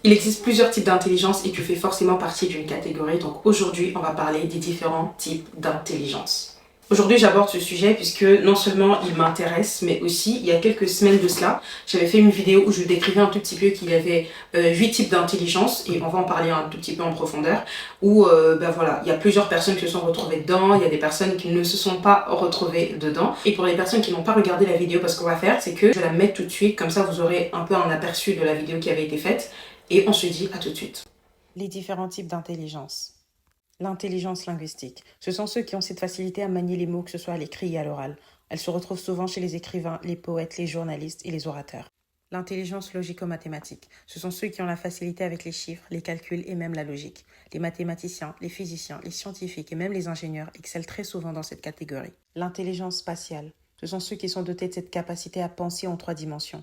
Il existe plusieurs types d'intelligence et tu fais forcément partie d'une catégorie. Donc aujourd'hui, on va parler des différents types d'intelligence. Aujourd'hui, j'aborde ce sujet puisque non seulement il m'intéresse, mais aussi, il y a quelques semaines de cela, j'avais fait une vidéo où je décrivais un tout petit peu qu'il y avait 8 types d'intelligence, et on va en parler un tout petit peu en profondeur, où voilà, il y a plusieurs personnes qui se sont retrouvées dedans, il y a des personnes qui ne se sont pas retrouvées dedans. Et pour les personnes qui n'ont pas regardé la vidéo, parce qu'on va faire, c'est que je vais la mettre tout de suite, comme ça vous aurez un peu un aperçu de la vidéo qui avait été faite, et on se dit à tout de suite. Les différents types d'intelligence. L'intelligence linguistique. Ce sont ceux qui ont cette facilité à manier les mots, que ce soit à l'écrit et à l'oral. Elle se retrouve souvent chez les écrivains, les poètes, les journalistes et les orateurs. L'intelligence logico-mathématique. Ce sont ceux qui ont la facilité avec les chiffres, les calculs et même la logique. Les mathématiciens, les physiciens, les scientifiques et même les ingénieurs excellent très souvent dans cette catégorie. L'intelligence spatiale. Ce sont ceux qui sont dotés de cette capacité à penser en 3 dimensions.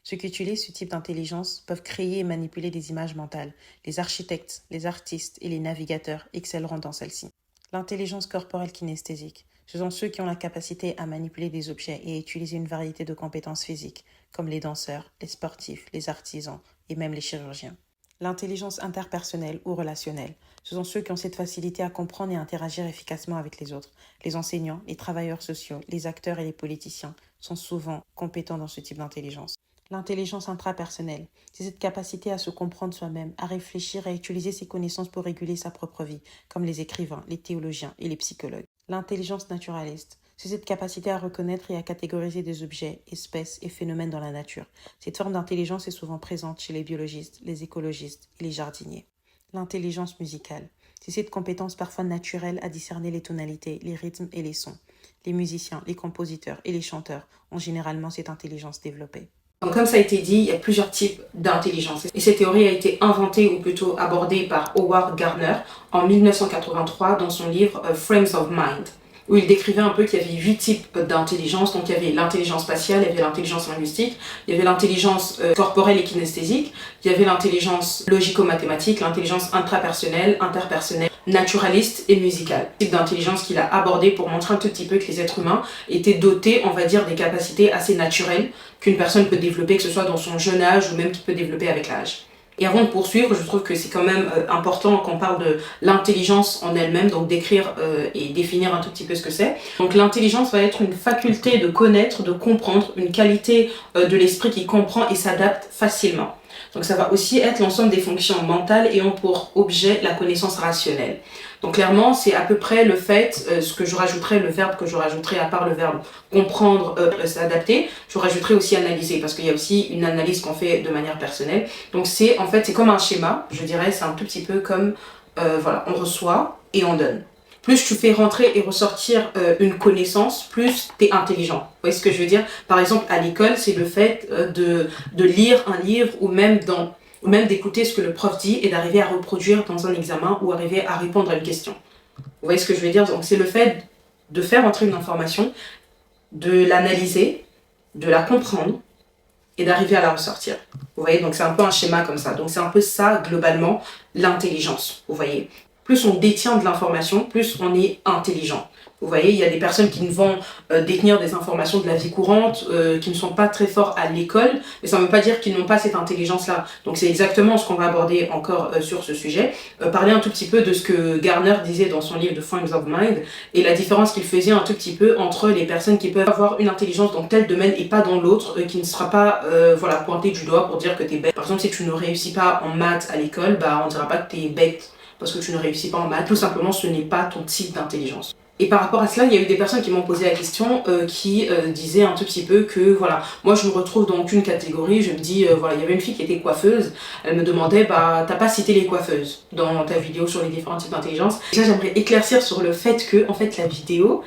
Ceux qui utilisent ce type d'intelligence peuvent créer et manipuler des images mentales. Les architectes, les artistes et les navigateurs excelleront dans celle-ci. L'intelligence corporelle kinesthésique. Ce sont ceux qui ont la capacité à manipuler des objets et à utiliser une variété de compétences physiques, comme les danseurs, les sportifs, les artisans et même les chirurgiens. L'intelligence interpersonnelle ou relationnelle. Ce sont ceux qui ont cette facilité à comprendre et à interagir efficacement avec les autres. Les enseignants, les travailleurs sociaux, les acteurs et les politiciens sont souvent compétents dans ce type d'intelligence. L'intelligence intrapersonnelle, c'est cette capacité à se comprendre soi-même, à réfléchir et à utiliser ses connaissances pour réguler sa propre vie, comme les écrivains, les théologiens et les psychologues. L'intelligence naturaliste, c'est cette capacité à reconnaître et à catégoriser des objets, espèces et phénomènes dans la nature. Cette forme d'intelligence est souvent présente chez les biologistes, les écologistes et les jardiniers. L'intelligence musicale, c'est cette compétence parfois naturelle à discerner les tonalités, les rythmes et les sons. Les musiciens, les compositeurs et les chanteurs ont généralement cette intelligence développée. Donc, comme ça a été dit, il y a plusieurs types d'intelligence. Et cette théorie a été inventée, ou plutôt abordée, par Howard Gardner en 1983 dans son livre Frames of Mind, où il décrivait un peu qu'il y avait 8 types d'intelligence. Donc il y avait l'intelligence spatiale, il y avait l'intelligence linguistique, il y avait l'intelligence corporelle et kinesthésique, il y avait l'intelligence logico-mathématique, l'intelligence intrapersonnelle, interpersonnelle, naturaliste et musicale. Type d'intelligence qu'il a abordé pour montrer un tout petit peu que les êtres humains étaient dotés, on va dire, des capacités assez naturelles qu'une personne peut développer, que ce soit dans son jeune âge ou même qu'il peut développer avec l'âge. Et avant de poursuivre, je trouve que c'est quand même important qu'on parle de l'intelligence en elle-même, donc d'écrire et définir un tout petit peu ce que c'est. Donc l'intelligence va être une faculté de connaître, de comprendre, une qualité de l'esprit qui comprend et s'adapte facilement. Donc ça va aussi être l'ensemble des fonctions mentales ayant pour objet la connaissance rationnelle. Donc clairement, c'est à peu près le fait, ce que je rajouterais, le verbe que je rajouterais à part le verbe comprendre, s'adapter, je rajouterais aussi analyser, parce qu'il y a aussi une analyse qu'on fait de manière personnelle. Donc c'est en fait, c'est comme un schéma, je dirais, c'est un tout petit peu comme, voilà, on reçoit et on donne. Plus tu fais rentrer et ressortir une connaissance, plus tu es intelligent. Vous voyez ce que je veux dire? Par exemple, à l'école, c'est le fait de lire un livre ou même d'écouter ce que le prof dit et d'arriver à reproduire dans un examen ou arriver à répondre à une question. Vous voyez ce que je veux dire? Donc c'est le fait de faire entrer une information, de l'analyser, de la comprendre et d'arriver à la ressortir. Vous voyez? Donc c'est un peu un schéma comme ça. Donc c'est un peu ça, globalement, l'intelligence. Vous voyez? Plus on détient de l'information, plus on est intelligent. Vous voyez, il y a des personnes qui vont détenir des informations de la vie courante, qui ne sont pas très forts à l'école, mais ça ne veut pas dire qu'ils n'ont pas cette intelligence-là. Donc c'est exactement ce qu'on va aborder encore sur ce sujet. Parler un tout petit peu de ce que Gardner disait dans son livre The Frames of Mind, et la différence qu'il faisait un tout petit peu entre les personnes qui peuvent avoir une intelligence dans tel domaine et pas dans l'autre, qui ne sera pas voilà, pointée du doigt pour dire que t'es bête. Par exemple, si tu ne réussis pas en maths à l'école, bah, on ne dira pas que t'es bête parce que tu ne réussis pas en maths. Tout simplement, ce n'est pas ton type d'intelligence. Et par rapport à cela, il y a eu des personnes qui m'ont posé la question, qui disaient un tout petit peu que, voilà, moi je me retrouve dans aucune catégorie, je me dis, voilà, il y avait une fille qui était coiffeuse, elle me demandait, bah, t'as pas cité les coiffeuses dans ta vidéo sur les différents types d'intelligence. Déjà, j'aimerais éclaircir sur le fait que, en fait, la vidéo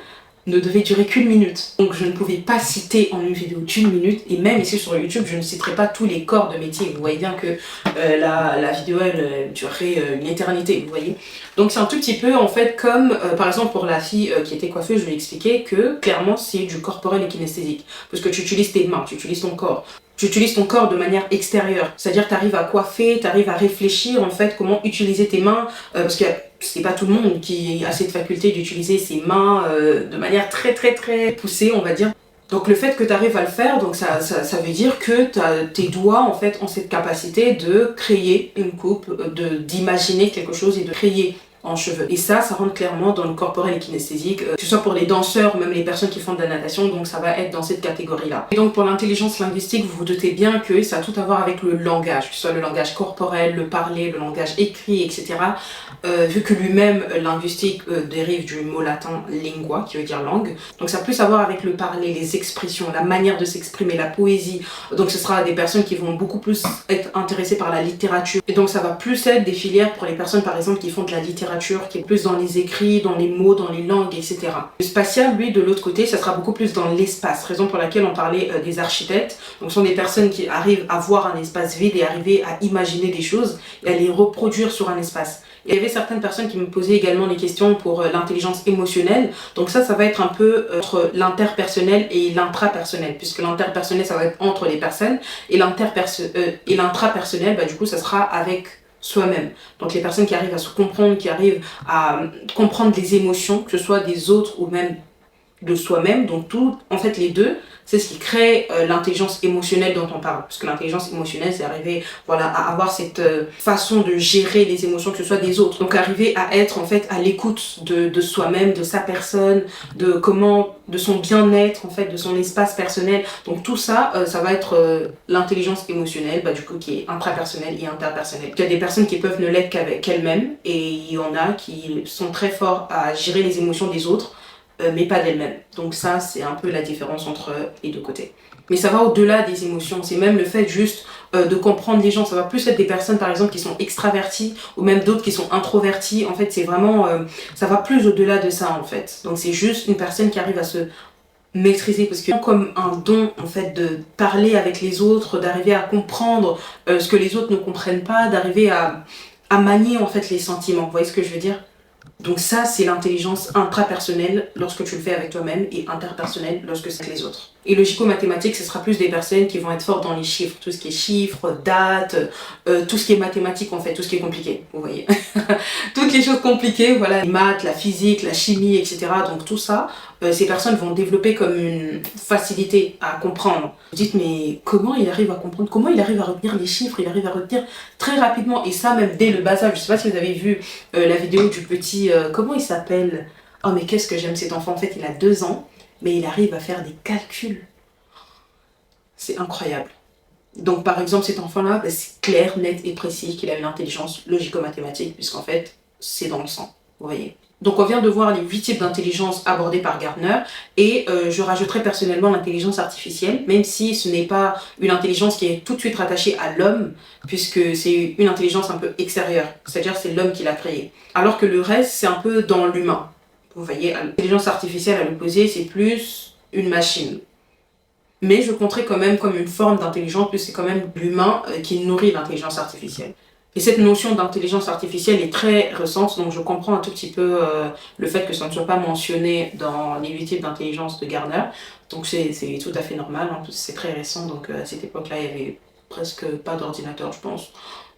ne devait durer qu'une minute. Donc je ne pouvais pas citer en une vidéo d'une minute, et même ici sur YouTube, je ne citerai pas tous les corps de métier. Vous voyez bien que la vidéo, elle durerait une éternité, vous voyez. Donc c'est un tout petit peu, en fait, comme, par exemple, pour la fille qui était coiffeuse, je lui ai expliqué que, clairement, c'est du corporel et kinesthésique. Parce que tu utilises tes mains, tu utilises ton corps. Tu utilises ton corps de manière extérieure. C'est-à-dire que tu arrives à coiffer, tu arrives à réfléchir, en fait, comment utiliser tes mains, parce que c'est pas tout le monde qui a cette faculté d'utiliser ses mains de manière très très très poussée, on va dire. Donc le fait que tu arrives à le faire, donc ça veut dire que tes doigts en fait ont cette capacité de créer une coupe, d'imaginer quelque chose et de créer en cheveux. Et ça rentre clairement dans le corporel et kinesthésique, que ce soit pour les danseurs ou même les personnes qui font de la natation, donc ça va être dans cette catégorie-là. Et donc pour l'intelligence linguistique, vous vous doutez bien que ça a tout à voir avec le langage, que ce soit le langage corporel, le parler, le langage écrit, etc. Vu que lui-même, linguistique, dérive du mot latin lingua, qui veut dire langue. Donc ça a plus à voir avec le parler, les expressions, la manière de s'exprimer, la poésie. Donc ce sera des personnes qui vont beaucoup plus être intéressées par la littérature. Et donc ça va plus être des filières pour les personnes par exemple qui font de la littérature, qui est plus dans les écrits, dans les mots, dans les langues, etc. Le spatial, lui, de l'autre côté, ça sera beaucoup plus dans l'espace, raison pour laquelle on parlait des architectes. Donc ce sont des personnes qui arrivent à voir un espace vide et arriver à imaginer des choses et à les reproduire sur un espace. Il y avait certaines personnes qui me posaient également des questions pour l'intelligence émotionnelle. Donc ça va être un peu entre l'interpersonnel et l'intrapersonnel, puisque l'interpersonnel, ça va être entre les personnes, et l'intrapersonnel, du coup, ça sera avec soi-même. Donc les personnes qui arrivent à se comprendre, qui arrivent à comprendre les émotions, que ce soit des autres ou même de soi-même. Donc tout, en fait les deux, c'est ce qui crée l'intelligence émotionnelle dont on parle. Parce que l'intelligence émotionnelle, c'est arriver à avoir cette façon de gérer les émotions, que ce soit des autres. Donc arriver à être en fait à l'écoute de soi-même, de sa personne, de son bien-être, en fait, de son espace personnel. Donc tout ça, ça va être l'intelligence émotionnelle, du coup, qui est intrapersonnelle et interpersonnelle. Il y a des personnes qui peuvent ne l'être qu'avec elles-mêmes, et il y en a qui sont très forts à gérer les émotions des autres, mais pas d'elle-même. Donc ça, c'est un peu la différence entre les deux côtés. Mais ça va au-delà des émotions, c'est même le fait juste de comprendre les gens. Ça va plus être des personnes, par exemple, qui sont extraverties, ou même d'autres qui sont introverties. En fait, c'est vraiment, ça va plus au-delà de ça, en fait. Donc c'est juste une personne qui arrive à se maîtriser, parce que comme un don, en fait, de parler avec les autres, d'arriver à comprendre ce que les autres ne comprennent pas, d'arriver à manier, en fait, les sentiments. Vous voyez ce que je veux dire ? Donc ça, c'est l'intelligence intrapersonnelle lorsque tu le fais avec toi-même, et interpersonnelle lorsque c'est avec les autres. Et logico-mathématique, ce sera plus des personnes qui vont être fortes dans les chiffres, tout ce qui est chiffres, dates, tout ce qui est mathématique en fait, tout ce qui est compliqué, vous voyez. Toutes les choses compliquées, voilà, les maths, la physique, la chimie, etc. Donc tout ça, ces personnes vont développer comme une facilité à comprendre. Vous dites, mais comment il arrive à comprendre, comment il arrive à retenir les chiffres, il arrive à retenir très rapidement, et ça même dès le bas âge. Je sais pas si vous avez vu la vidéo du petit, comment il s'appelle? Oh mais qu'est-ce que j'aime cet enfant, en fait il a 2 ans, mais il arrive à faire des calculs. C'est incroyable. Donc par exemple cet enfant-là, c'est clair, net et précis qu'il a une intelligence logico-mathématique, puisqu'en fait c'est dans le sang, vous voyez. Donc on vient de voir les 8 types d'intelligence abordés par Gardner, et je rajouterai personnellement l'intelligence artificielle, même si ce n'est pas une intelligence qui est tout de suite rattachée à l'homme, puisque c'est une intelligence un peu extérieure, c'est-à-dire c'est l'homme qui l'a créée. Alors que le reste, c'est un peu dans l'humain. Vous voyez, l'intelligence artificielle à l'opposé, c'est plus une machine. Mais je compterai quand même comme une forme d'intelligence, puisque c'est quand même l'humain qui nourrit l'intelligence artificielle. Et cette notion d'intelligence artificielle est très récente, donc je comprends un tout petit peu le fait que ça ne soit pas mentionné dans les 8 types d'intelligence de Gardner. Donc c'est tout à fait normal, hein, c'est très récent, donc à cette époque-là, il n'y avait presque pas d'ordinateur, je pense.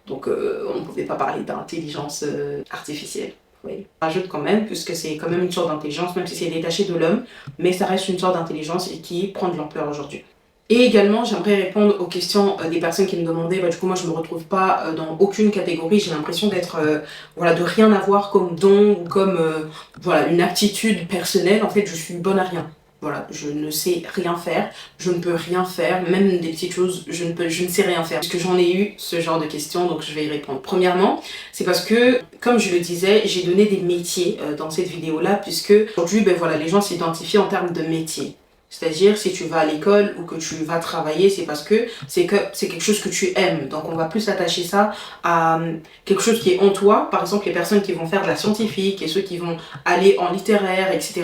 Donc on ne pouvait pas parler d'intelligence artificielle. Oui. Je rajoute quand même, puisque c'est quand même une sorte d'intelligence, même si c'est détaché de l'homme, mais ça reste une sorte d'intelligence et qui prend de l'ampleur aujourd'hui. Et également, j'aimerais répondre aux questions des personnes qui me demandaient, du coup moi je me retrouve pas dans aucune catégorie, j'ai l'impression d'être, de rien avoir comme don ou comme une aptitude personnelle. En fait je suis bonne à rien. Voilà, je ne sais rien faire, je ne peux rien faire, même des petites choses, je ne sais rien faire. Parce que j'en ai eu ce genre de questions, donc je vais y répondre. Premièrement, c'est parce que, comme je le disais, j'ai donné des métiers dans cette vidéo-là, puisque aujourd'hui, les gens s'identifient en termes de métiers. C'est-à-dire, si tu vas à l'école ou que tu vas travailler, c'est parce que c'est quelque chose que tu aimes. Donc, on va plus attacher ça à quelque chose qui est en toi. Par exemple, les personnes qui vont faire de la scientifique et ceux qui vont aller en littéraire, etc.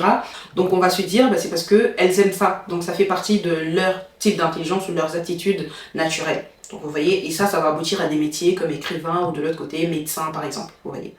Donc, on va se dire, c'est parce qu'elles aiment ça. Donc, ça fait partie de leur type d'intelligence ou de leurs attitudes naturelles. Donc, vous voyez, et ça va aboutir à des métiers comme écrivain ou de l'autre côté, médecin, par exemple. Vous voyez.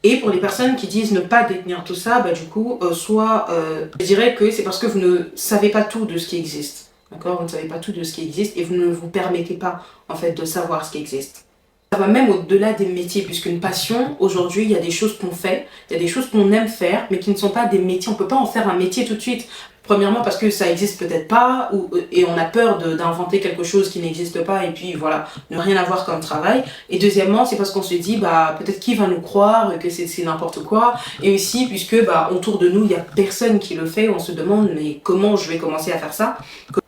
Et pour les personnes qui disent ne pas détenir tout ça, je dirais que c'est parce que vous ne savez pas tout de ce qui existe. D'accord ? Vous ne savez pas tout de ce qui existe et vous ne vous permettez pas, en fait, de savoir ce qui existe. Ça va même au-delà des métiers, puisqu'une passion, aujourd'hui, il y a des choses qu'on fait, il y a des choses qu'on aime faire, mais qui ne sont pas des métiers. On ne peut pas en faire un métier tout de suite. Premièrement parce que ça existe peut-être pas, et on a peur d'inventer quelque chose qui n'existe pas, et puis voilà, ne rien avoir comme travail. Et deuxièmement, c'est parce qu'on se dit, peut-être qui va nous croire que c'est n'importe quoi. Et aussi, puisque autour de nous, il n'y a personne qui le fait, on se demande, mais comment je vais commencer à faire ça?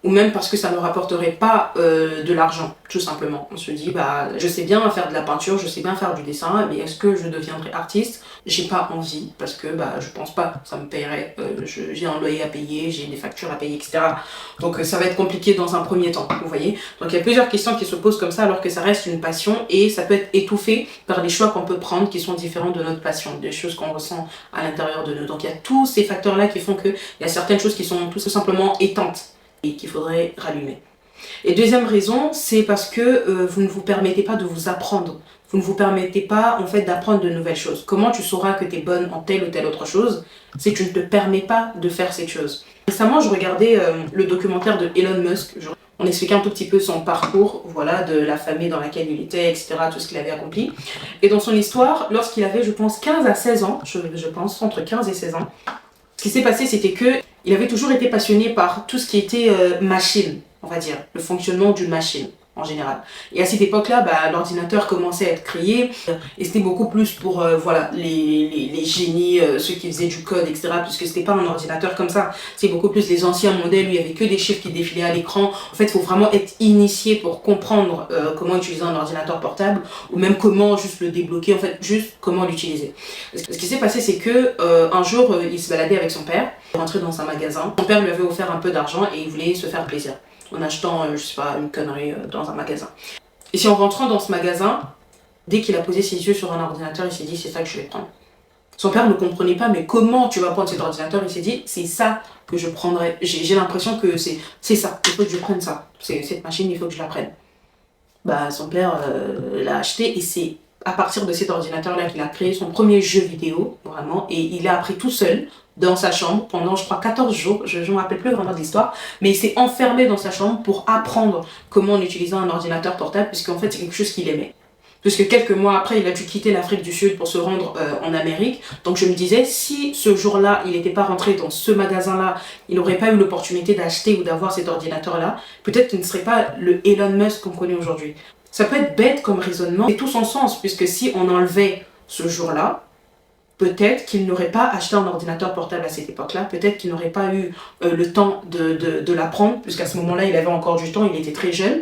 Ou même parce que ça ne rapporterait pas de l'argent, tout simplement. On se dit, je sais bien faire de la peinture, je sais bien faire du dessin, mais est-ce que je deviendrai artiste? J'ai pas envie, parce que je pense pas que ça me paierait. J'ai un loyer à payer, j'ai des factures à payer, etc. Donc ça va être compliqué dans un premier temps, vous voyez. Donc il y a plusieurs questions qui se posent comme ça, alors que ça reste une passion, et ça peut être étouffé par les choix qu'on peut prendre qui sont différents de notre passion, des choses qu'on ressent à l'intérieur de nous. Donc il y a tous ces facteurs-là qui font qu'il y a certaines choses qui sont tout simplement éteintes et qu'il faudrait rallumer. Et deuxième raison, c'est parce que vous ne vous permettez pas de vous apprendre. Vous ne vous permettez pas en fait d'apprendre de nouvelles choses. Comment tu sauras que tu es bonne en telle ou telle autre chose? C'est que tu ne te permets pas de faire cette chose. Récemment, je regardais le documentaire de Elon Musk. On expliquait un tout petit peu son parcours, voilà, de la famille dans laquelle il était, etc., tout ce qu'il avait accompli. Et dans son histoire, lorsqu'il avait, je pense, 15 à 16 ans, je pense, entre 15 et 16 ans, ce qui s'est passé, c'était que il avait toujours été passionné par tout ce qui était machine, on va dire, le fonctionnement d'une machine en général. Et à cette époque-là, l'ordinateur commençait à être créé, et c'était beaucoup plus pour voilà, les génies, ceux qui faisaient du code, etc., puisque c'était pas un ordinateur comme ça, c'est beaucoup plus les anciens modèles où il y avait que des chiffres qui défilaient à l'écran. En fait, il faut vraiment être initié pour comprendre comment utiliser un ordinateur portable, ou même comment juste le débloquer, en fait, juste comment l'utiliser. Ce qui s'est passé, c'est que un jour, il se baladait avec son père, il est rentré dans un magasin, son père lui avait offert un peu d'argent et il voulait se faire plaisir en achetant, je sais pas, une connerie dans un magasin. Et si en rentrant dans ce magasin, dès qu'il a posé ses yeux sur un ordinateur, il s'est dit, c'est ça que je vais prendre. Son père ne comprenait pas, mais comment tu vas prendre cet ordinateur? Il s'est dit, c'est ça que je prendrai. J'ai l'impression que c'est ça, il faut que je prenne ça. Cette machine, il faut que je la prenne. Son père l'a acheté, et c'est à partir de cet ordinateur-là qu'il a créé son premier jeu vidéo, vraiment, et il a appris tout seul, dans sa chambre, pendant, je crois, 14 jours, je ne me rappelle plus vraiment de l'histoire, mais il s'est enfermé dans sa chambre pour apprendre comment on utilisait un ordinateur portable, puisqu'en fait, c'est quelque chose qu'il aimait. Puisque quelques mois après, il a dû quitter l'Afrique du Sud pour se rendre en Amérique. Donc je me disais, si ce jour-là, il n'était pas rentré dans ce magasin-là, il n'aurait pas eu l'opportunité d'acheter ou d'avoir cet ordinateur-là, peut-être qu'il ne serait pas le Elon Musk qu'on connaît aujourd'hui. Ça peut être bête comme raisonnement, mais tout son sens, puisque si on enlevait ce jour-là, peut-être qu'il n'aurait pas acheté un ordinateur portable à cette époque-là, peut-être qu'il n'aurait pas eu le temps de l'apprendre, puisqu'à ce moment-là, il avait encore du temps, il était très jeune,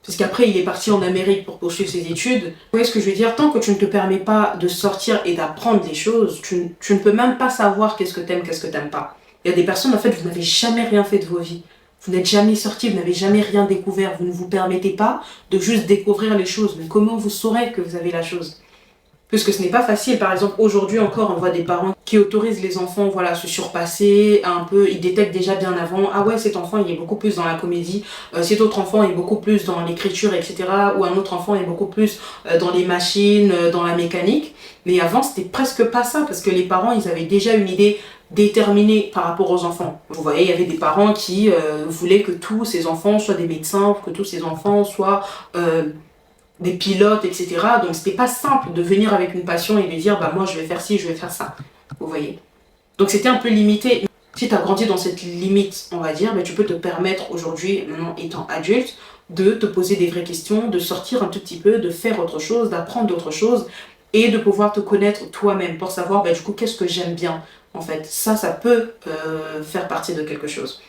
puisqu'après, il est parti en Amérique pour poursuivre ses études. Vous voyez ce que je veux dire? Tant que tu ne te permets pas de sortir et d'apprendre des choses, tu ne peux même pas savoir qu'est-ce que t'aimes, qu'est-ce que t'aimes pas. Il y a des personnes, en fait, vous n'avez jamais rien fait de vos vies. Vous n'êtes jamais sorti, vous n'avez jamais rien découvert, vous ne vous permettez pas de juste découvrir les choses. Mais comment vous saurez que vous avez la chose? Puisque ce n'est pas facile. Par exemple, aujourd'hui encore, on voit des parents qui autorisent les enfants, voilà, à se surpasser un peu. Ils détectent déjà bien avant, ah ouais, cet enfant, il est beaucoup plus dans la comédie, cet autre enfant est beaucoup plus dans l'écriture, etc. Ou un autre enfant est beaucoup plus dans les machines, dans la mécanique. Mais avant, c'était presque pas ça, parce que les parents, ils avaient déjà une idée déterminée par rapport aux enfants. Vous voyez, il y avait des parents qui voulaient que tous ces enfants soient des médecins, que tous ces enfants soient des pilotes, etc. Donc c'était pas simple de venir avec une passion et de dire moi je vais faire ci, je vais faire ça. Vous voyez. Donc c'était un peu limité. Si tu as grandi dans cette limite, on va dire, tu peux te permettre aujourd'hui, maintenant étant adulte, de te poser des vraies questions, de sortir un tout petit peu, de faire autre chose, d'apprendre d'autres choses et de pouvoir te connaître toi-même pour savoir du coup qu'est-ce que j'aime bien. En fait, ça peut faire partie de quelque chose.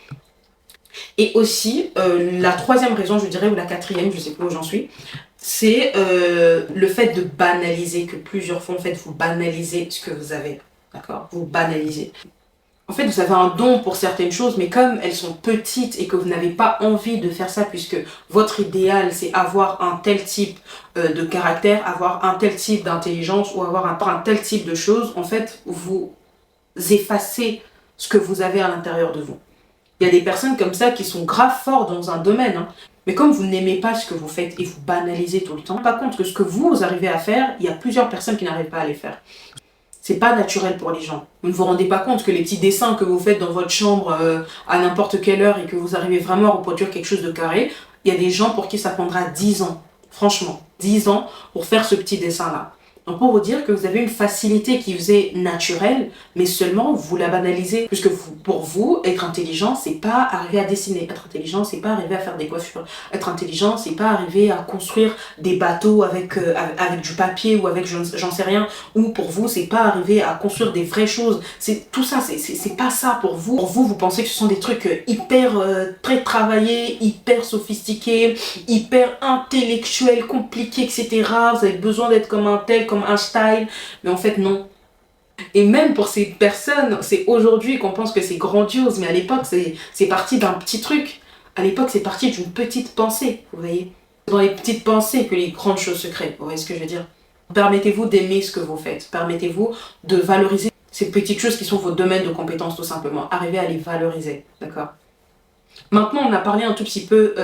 Et aussi, la troisième raison, je dirais, ou la quatrième, je sais pas où j'en suis, c'est le fait de banaliser, que plusieurs fois, en fait, vous banalisez ce que vous avez, d'accord? Vous banalisez. En fait, vous avez un don pour certaines choses, mais comme elles sont petites et que vous n'avez pas envie de faire ça, puisque votre idéal, c'est avoir un tel type de caractère, avoir un tel type d'intelligence, ou avoir un tel type de choses, en fait, vous effacez ce que vous avez à l'intérieur de vous. Il y a des personnes comme ça qui sont grave forts dans un domaine, mais comme vous n'aimez pas ce que vous faites et vous banalisez tout le temps, pas compte que ce que vous arrivez à faire, il y a plusieurs personnes qui n'arrivent pas à les faire. C'est pas naturel pour les gens. Vous ne vous rendez pas compte que les petits dessins que vous faites dans votre chambre à n'importe quelle heure et que vous arrivez vraiment à reproduire quelque chose de carré, il y a des gens pour qui ça prendra 10 ans. Franchement, 10 ans pour faire ce petit dessin-là. Donc pour vous dire que vous avez une facilité qui vous est naturelle, mais seulement vous la banalisez. Puisque pour vous, être intelligent, c'est pas arriver à dessiner. Être intelligent, c'est pas arriver à faire des coiffures. Être intelligent, c'est pas arriver à construire des bateaux avec du papier ou avec j'en sais rien. Ou pour vous, c'est pas arriver à construire des vraies choses. C'est tout ça, c'est pas ça pour vous. Pour vous, vous pensez que ce sont des trucs hyper très travaillés, hyper sophistiqués, hyper intellectuels, compliqués, etc. Vous avez besoin d'être comme un tel, comme Einstein, mais en fait non. Et même pour ces personnes, c'est aujourd'hui qu'on pense que c'est grandiose, mais à l'époque c'est parti d'un petit truc. À l'époque c'est parti d'une petite pensée, vous voyez. C'est dans les petites pensées que les grandes choses se créent, vous voyez ce que je veux dire. Permettez-vous d'aimer ce que vous faites, permettez-vous de valoriser ces petites choses qui sont vos domaines de compétences tout simplement. Arrivez à les valoriser, d'accord. Maintenant, on a parlé un tout petit peu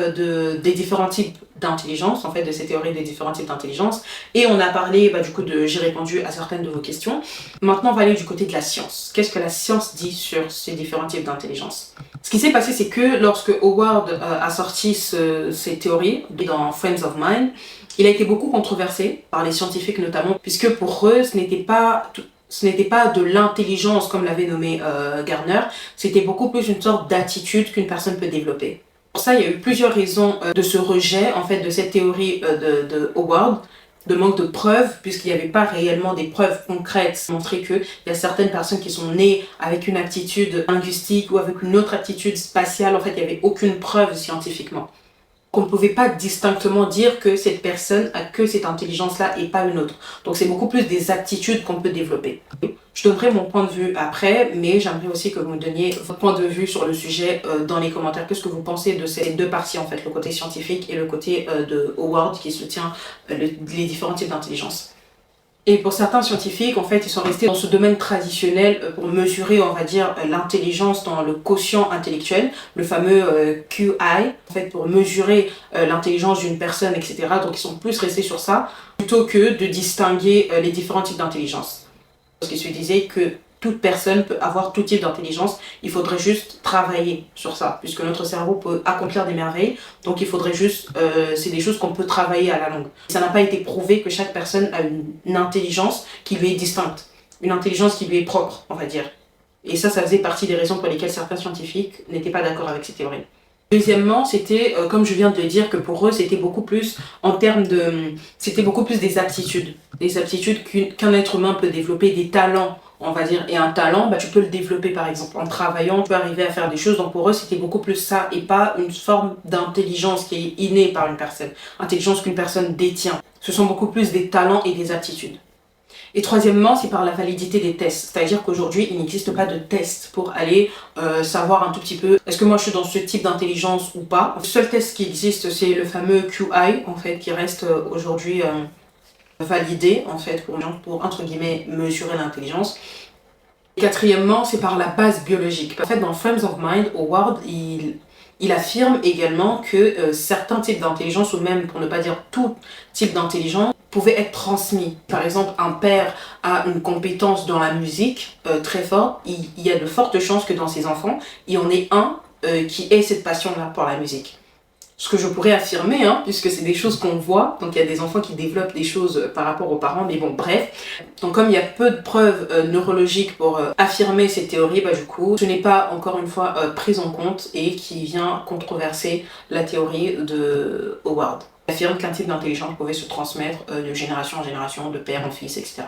des différents types d'intelligence, en fait, de ces théories des différents types d'intelligence. Et on a parlé, du coup, j'ai répondu à certaines de vos questions. Maintenant, on va aller du côté de la science. Qu'est-ce que la science dit sur ces différents types d'intelligence? Ce qui s'est passé, c'est que lorsque Howard a sorti ces théories dans Frames of Mind, il a été beaucoup controversé par les scientifiques notamment, puisque pour eux, ce n'était pas de l'intelligence comme l'avait nommé Gardner, c'était beaucoup plus une sorte d'attitude qu'une personne peut développer. Pour ça, il y a eu plusieurs raisons de ce rejet, en fait, de cette théorie de Howard, de manque de preuves, puisqu'il n'y avait pas réellement des preuves concrètes qui montraient qu'il y a certaines personnes qui sont nées avec une aptitude linguistique ou avec une autre aptitude spatiale. En fait, il n'y avait aucune preuve scientifiquement. On ne pouvait pas distinctement dire que cette personne a que cette intelligence-là et pas une autre. Donc c'est beaucoup plus des aptitudes qu'on peut développer. Je donnerai mon point de vue après, mais j'aimerais aussi que vous me donniez votre point de vue sur le sujet dans les commentaires. Qu'est-ce que vous pensez de ces deux parties en fait, le côté scientifique et le côté de Howard qui soutient les différents types d'intelligence. Et pour certains scientifiques, en fait, ils sont restés dans ce domaine traditionnel pour mesurer, on va dire, l'intelligence dans le quotient intellectuel, le fameux QI, en fait, pour mesurer l'intelligence d'une personne, etc. Donc, ils sont plus restés sur ça, plutôt que de distinguer les différents types d'intelligence. Parce qu'ils se disaient que toute personne peut avoir tout type d'intelligence, il faudrait juste travailler sur ça, puisque notre cerveau peut accomplir des merveilles, donc il faudrait juste, c'est des choses qu'on peut travailler à la longue. Ça n'a pas été prouvé que chaque personne a une intelligence qui lui est distincte, une intelligence qui lui est propre, on va dire. Et ça faisait partie des raisons pour lesquelles certains scientifiques n'étaient pas d'accord avec ces théories. Deuxièmement, c'était, comme je viens de le dire, que pour eux, c'était beaucoup plus en termes de... C'était beaucoup plus des aptitudes qu'un être humain peut développer, des talents, on va dire. Et un talent, tu peux le développer par exemple en travaillant, tu peux arriver à faire des choses. Donc pour eux, c'était beaucoup plus ça et pas une forme d'intelligence qui est innée par une personne. Intelligence qu'une personne détient. Ce sont beaucoup plus des talents et des aptitudes. Et troisièmement, c'est par la validité des tests. C'est-à-dire qu'aujourd'hui, il n'existe pas de test pour aller savoir un tout petit peu est-ce que moi je suis dans ce type d'intelligence ou pas. Le seul test qui existe, c'est le fameux QI, en fait, qui reste aujourd'hui validé, en fait, pour entre guillemets, mesurer l'intelligence. Et quatrièmement, c'est par la base biologique. En fait, dans Frames of Mind, Howard, il affirme également que certains types d'intelligence, ou même pour ne pas dire tout type d'intelligence, pouvaient être transmis. Par exemple, un père a une compétence dans la musique très forte, il y a de fortes chances que dans ses enfants, il y en ait un qui ait cette passion-là pour la musique. Ce que je pourrais affirmer, puisque c'est des choses qu'on voit, donc il y a des enfants qui développent des choses par rapport aux parents, mais bon, bref. Donc comme il y a peu de preuves neurologiques pour affirmer ces théories, du coup, ce n'est pas encore une fois pris en compte et qui vient controverser la théorie de Howard. Il affirme qu'un type d'intelligence pouvait se transmettre de génération en génération, de père en fils, etc.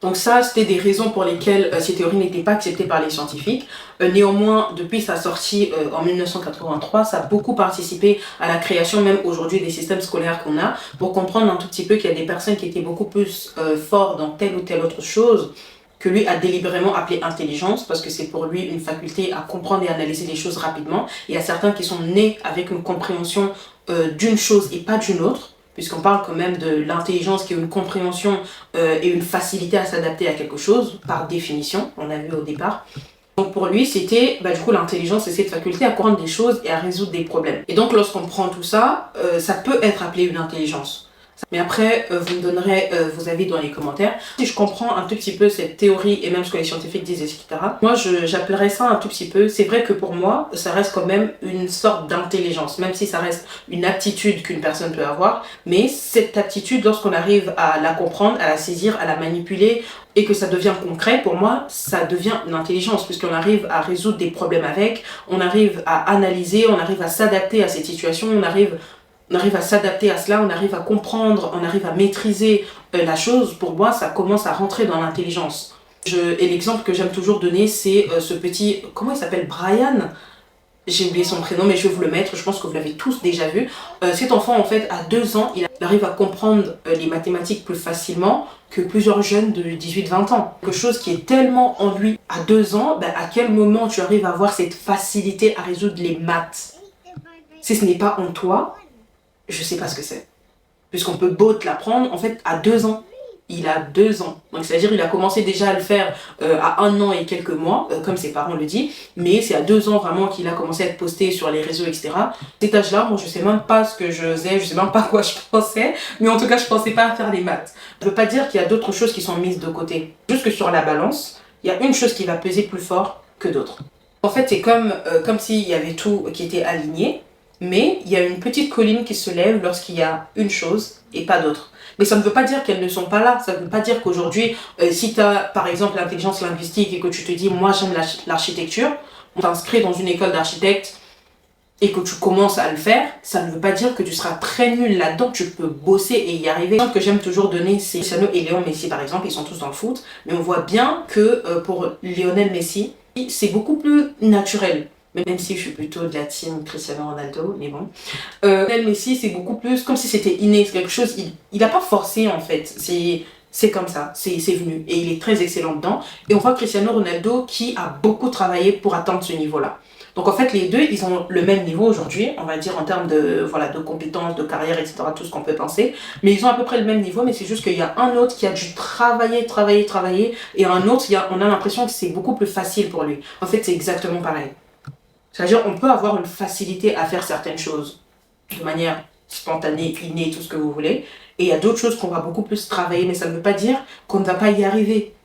Donc ça, c'était des raisons pour lesquelles ces théories n'étaient pas acceptées par les scientifiques. Néanmoins, depuis sa sortie en 1983, ça a beaucoup participé à la création, même aujourd'hui, des systèmes scolaires qu'on a, pour comprendre un tout petit peu qu'il y a des personnes qui étaient beaucoup plus fortes dans telle ou telle autre chose, que lui a délibérément appelé intelligence, parce que c'est pour lui une faculté à comprendre et analyser les choses rapidement. Et il y a certains qui sont nés avec une compréhension d'une chose et pas d'une autre, puisqu'on parle quand même de l'intelligence qui est une compréhension et une facilité à s'adapter à quelque chose, par définition, on l'a vu au départ. Donc pour lui, c'était, du coup, l'intelligence, c'est cette faculté à comprendre des choses et à résoudre des problèmes. Et donc lorsqu'on prend tout ça, ça peut être appelé une intelligence. Mais après, vous me donnerez vos avis dans les commentaires. Si je comprends un tout petit peu cette théorie et même ce que les scientifiques disent, etc. Moi, j'appellerais ça un tout petit peu. C'est vrai que pour moi, ça reste quand même une sorte d'intelligence, même si ça reste une aptitude qu'une personne peut avoir. Mais cette aptitude, lorsqu'on arrive à la comprendre, à la saisir, à la manipuler et que ça devient concret, pour moi, ça devient une intelligence puisqu'on arrive à résoudre des problèmes avec, on arrive à analyser, on arrive à s'adapter à cette situation, on arrive à s'adapter à cela, on arrive à comprendre, on arrive à maîtriser la chose. Pour moi, ça commence à rentrer dans l'intelligence. Et l'exemple que j'aime toujours donner, c'est ce petit... Comment il s'appelle? Brian? J'ai oublié son prénom, mais je vais vous le mettre. Je pense que vous l'avez tous déjà vu. Cet enfant, en fait, à 2 ans, il arrive à comprendre les mathématiques plus facilement que plusieurs jeunes de 18-20 ans. Quelque chose qui est tellement en lui à 2 ans, à quel moment tu arrives à avoir cette facilité à résoudre les maths? Si ce n'est pas en toi, je sais pas ce que c'est. Puisqu'on peut beau te l'apprendre, en fait, à 2 ans. Il a 2 ans. Donc, c'est-à-dire il a commencé déjà à le faire à 1 an et quelques mois, comme ses parents le disent. Mais c'est à 2 ans vraiment qu'il a commencé à être posté sur les réseaux, etc. À cet âge-là, moi, je sais même pas ce que je faisais, je sais même pas à quoi je pensais. Mais en tout cas, je pensais pas à faire les maths. Je veux pas dire qu'il y a d'autres choses qui sont mises de côté. Juste que sur la balance, il y a une chose qui va peser plus fort que d'autres. En fait, c'est comme s'il y avait tout qui était aligné. Mais il y a une petite colline qui se lève lorsqu'il y a une chose et pas d'autre. Mais ça ne veut pas dire qu'elles ne sont pas là. Ça ne veut pas dire qu'aujourd'hui, si tu as par exemple l'intelligence linguistique et que tu te dis « moi j'aime l'architecture », on t'inscrit dans une école d'architecte et que tu commences à le faire, ça ne veut pas dire que tu seras très nul là-dedans, tu peux bosser et y arriver. L'exemple que j'aime toujours donner, c'est Cristiano et Léon Messi par exemple, ils sont tous dans le foot, mais on voit bien que pour Lionel Messi, c'est beaucoup plus naturel. Même si je suis plutôt de la team Cristiano Ronaldo, mais bon. Lionel Messi, c'est beaucoup plus comme si c'était inné, c'est quelque chose, il n'a pas forcé en fait, c'est comme ça, c'est venu. Et il est très excellent dedans. Et on voit Cristiano Ronaldo qui a beaucoup travaillé pour atteindre ce niveau-là. Donc en fait, les deux, ils ont le même niveau aujourd'hui, on va dire en termes de, voilà, de compétences, de carrière, etc., tout ce qu'on peut penser. Mais ils ont à peu près le même niveau, mais c'est juste qu'il y a un autre qui a dû travailler, et un autre, on a l'impression que c'est beaucoup plus facile pour lui. En fait, c'est exactement pareil. C'est-à-dire on peut avoir une facilité à faire certaines choses de manière spontanée, innée, tout ce que vous voulez. Et il y a d'autres choses qu'on va beaucoup plus travailler, mais ça ne veut pas dire qu'on ne va pas y arriver.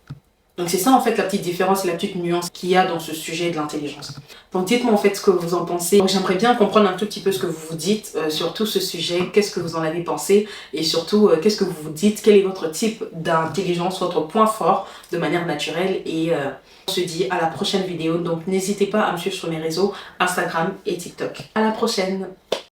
Donc c'est ça en fait la petite différence et la petite nuance qu'il y a dans ce sujet de l'intelligence. Donc dites-moi en fait ce que vous en pensez. J'aimerais bien comprendre un tout petit peu ce que vous vous dites sur tout ce sujet, qu'est-ce que vous en avez pensé et surtout qu'est-ce que vous vous dites, quel est votre type d'intelligence, votre point fort de manière naturelle et on se dit à la prochaine vidéo. Donc n'hésitez pas à me suivre sur mes réseaux Instagram et TikTok. À la prochaine!